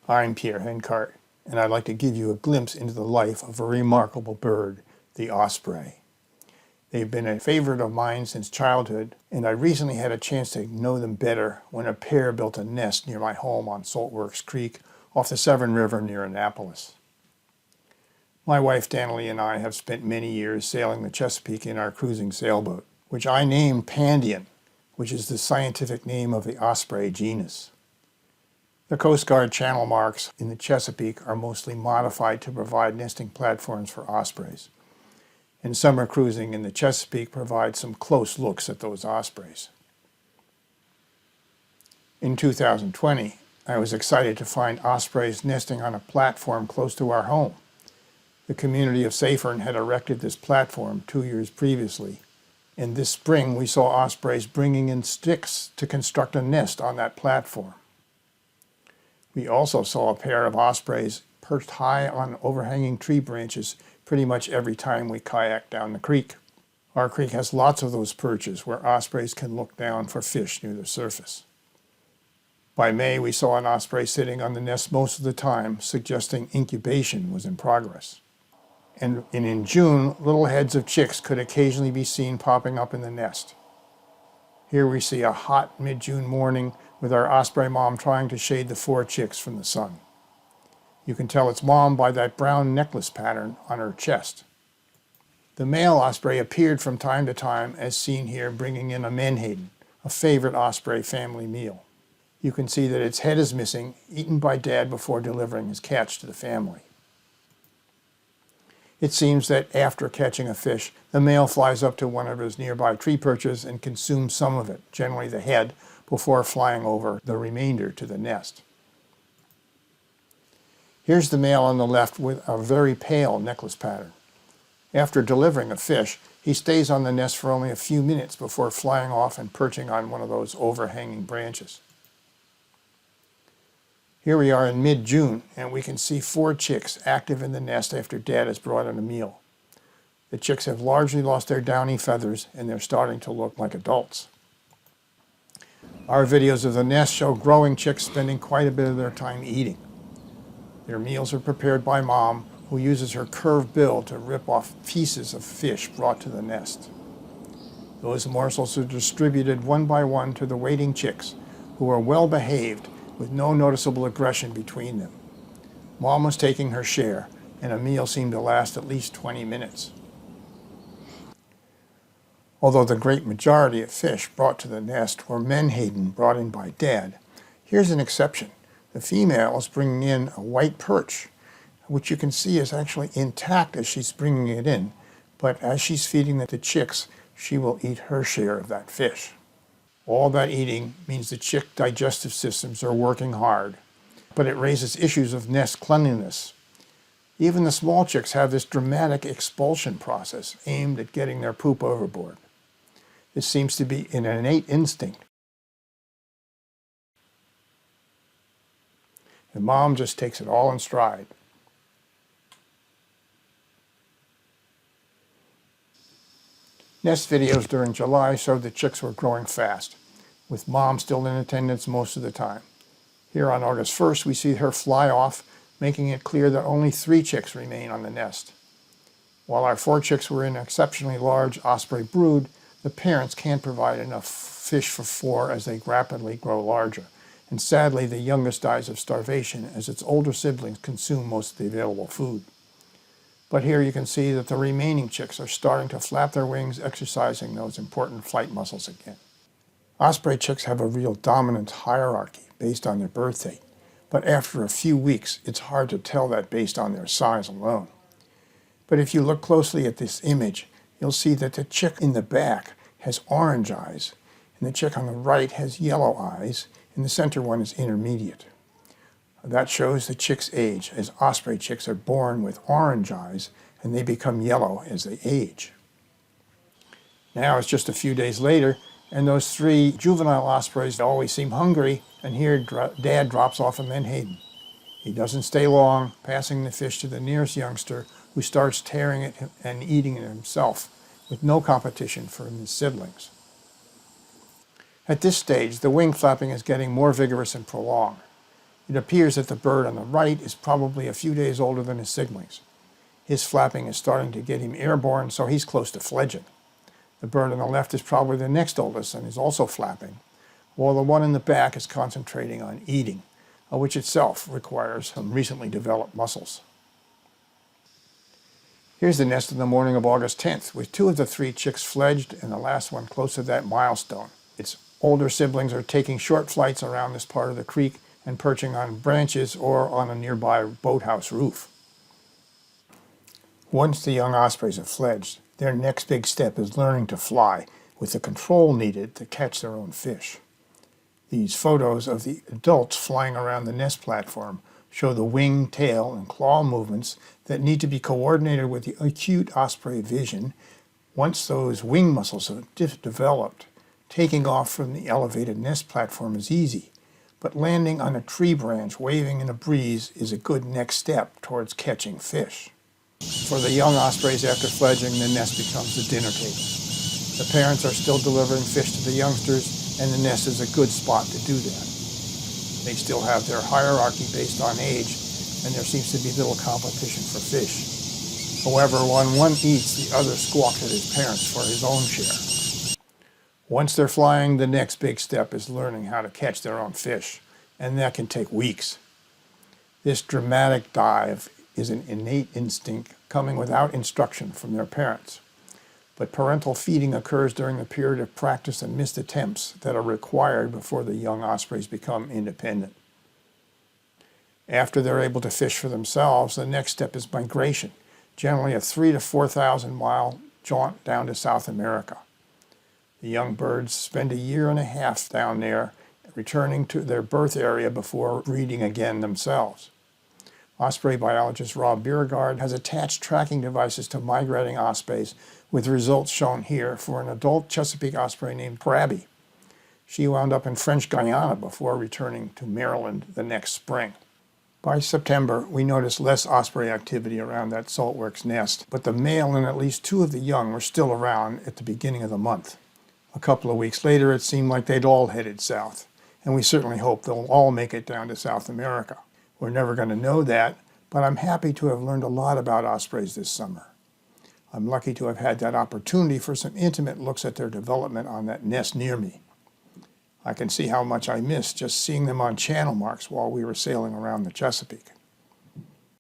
I'm Pierre Henkart, and I'd like to give you a glimpse into the life of a remarkable bird, the osprey. They've been a favorite of mine since childhood, and I recently had a chance to know them better when a pair built a nest near my home on Saltworks Creek off the Severn River near Annapolis. My wife Danielle and I have spent many years sailing the Chesapeake in our cruising sailboat, which I named Pandion, which is the scientific name of the osprey genus. The Coast Guard channel marks in the Chesapeake are mostly modified to provide nesting platforms for ospreys. And summer cruising in the Chesapeake provides some close looks at those ospreys. In 2020, I was excited to find ospreys nesting on a platform close to our home. The community of Severn had erected this platform 2 years previously, and this spring we saw ospreys bringing in sticks to construct a nest on that platform. We also saw a pair of ospreys perched high on overhanging tree branches pretty much every time we kayaked down the creek. Our creek has lots of those perches where ospreys can look down for fish near the surface. By May, we saw an osprey sitting on the nest most of the time, suggesting incubation was in progress. And in June, little heads of chicks could occasionally be seen popping up in the nest. Here we see a hot mid-June morning with our osprey mom trying to shade the 4 chicks from the sun. You can tell it's mom by that brown necklace pattern on her chest. The male osprey appeared from time to time, as seen here, bringing in a menhaden, a favorite osprey family meal. You can see that its head is missing, eaten by Dad before delivering his catch to the family. It seems that after catching a fish, the male flies up to one of his nearby tree perches and consumes some of it, generally the head, before flying over the remainder to the nest. Here's the male on the left with a very pale necklace pattern. After delivering a fish, he stays on the nest for only a few minutes before flying off and perching on one of those overhanging branches. Here we are in mid-June, and we can see 4 chicks active in the nest after Dad has brought in a meal. The chicks have largely lost their downy feathers, and they're starting to look like adults. Our videos of the nest show growing chicks spending quite a bit of their time eating. Their meals are prepared by Mom, who uses her curved bill to rip off pieces of fish brought to the nest. Those morsels are distributed one by one to the waiting chicks, who are well behaved with no noticeable aggression between them. Mom was taking her share, and a meal seemed to last at least 20 minutes. Although the great majority of fish brought to the nest were menhaden brought in by Dad, here's an exception. The female is bringing in a white perch, which you can see is actually intact as she's bringing it in, but as she's feeding the chicks, she will eat her share of that fish. All that eating means the chick digestive systems are working hard, but it raises issues of nest cleanliness. Even the small chicks have this dramatic expulsion process aimed at getting their poop overboard. This seems to be an innate instinct. And Mom just takes it all in stride. Nest videos during July showed the chicks were growing fast, with Mom still in attendance most of the time. Here on August 1st, we see her fly off, making it clear that only 3 chicks remain on the nest. While our 4 chicks were in an exceptionally large osprey brood, the parents can't provide enough fish for 4 as they rapidly grow larger. And sadly, the youngest dies of starvation as its older siblings consume most of the available food. But here you can see that the remaining chicks are starting to flap their wings, exercising those important flight muscles again. Osprey chicks have a real dominant hierarchy based on their birth date, but after a few weeks, it's hard to tell that based on their size alone. But if you look closely at this image, you'll see that the chick in the back has orange eyes, and the chick on the right has yellow eyes, and the center one is intermediate. That shows the chick's age, as osprey chicks are born with orange eyes, and they become yellow as they age. Now it's just a few days later, and those 3 juvenile ospreys always seem hungry, and here Dad drops off a menhaden. He doesn't stay long, passing the fish to the nearest youngster, who starts tearing it and eating it himself, with no competition from his siblings. At this stage, the wing flapping is getting more vigorous and prolonged. It appears that the bird on the right is probably a few days older than his siblings. His flapping is starting to get him airborne, so he's close to fledging. The bird on the left is probably the next oldest and is also flapping, while the one in the back is concentrating on eating, which itself requires some recently developed muscles. Here's the nest in the morning of August 10th, with 2 of the 3 chicks fledged and the last one close to that milestone. Its older siblings are taking short flights around this part of the creek and perching on branches or on a nearby boathouse roof. Once the young ospreys have fledged, their next big step is learning to fly with the control needed to catch their own fish. These photos of the adults flying around the nest platform show the wing, tail, and claw movements that need to be coordinated with the acute osprey vision. Once those wing muscles have developed, taking off from the elevated nest platform is easy, but landing on a tree branch waving in a breeze is a good next step towards catching fish. For the young ospreys after fledging, the nest becomes the dinner table. The parents are still delivering fish to the youngsters, and the nest is a good spot to do that. They still have their hierarchy based on age, and there seems to be little competition for fish. However, when one eats, the other squawks at his parents for his own share. Once they're flying, the next big step is learning how to catch their own fish, and that can take weeks. This dramatic dive is an innate instinct coming without instruction from their parents. But parental feeding occurs during the period of practice and missed attempts that are required before the young ospreys become independent. After they're able to fish for themselves, the next step is migration, generally a 3,000 to 4,000 mile jaunt down to South America. The young birds spend a year and a half down there, returning to their birth area before breeding again themselves. Osprey biologist Rob Beauregard has attached tracking devices to migrating ospreys, with results shown here for an adult Chesapeake osprey named Crabby. She wound up in French Guiana before returning to Maryland the next spring. By September, we noticed less osprey activity around that Saltworks nest, but the male and at least 2 of the young were still around at the beginning of the month. A couple of weeks later, it seemed like they'd all headed south, and we certainly hope they'll all make it down to South America. We're never going to know that, but I'm happy to have learned a lot about ospreys this summer. I'm lucky to have had that opportunity for some intimate looks at their development on that nest near me. I can see how much I missed just seeing them on channel marks while we were sailing around the Chesapeake.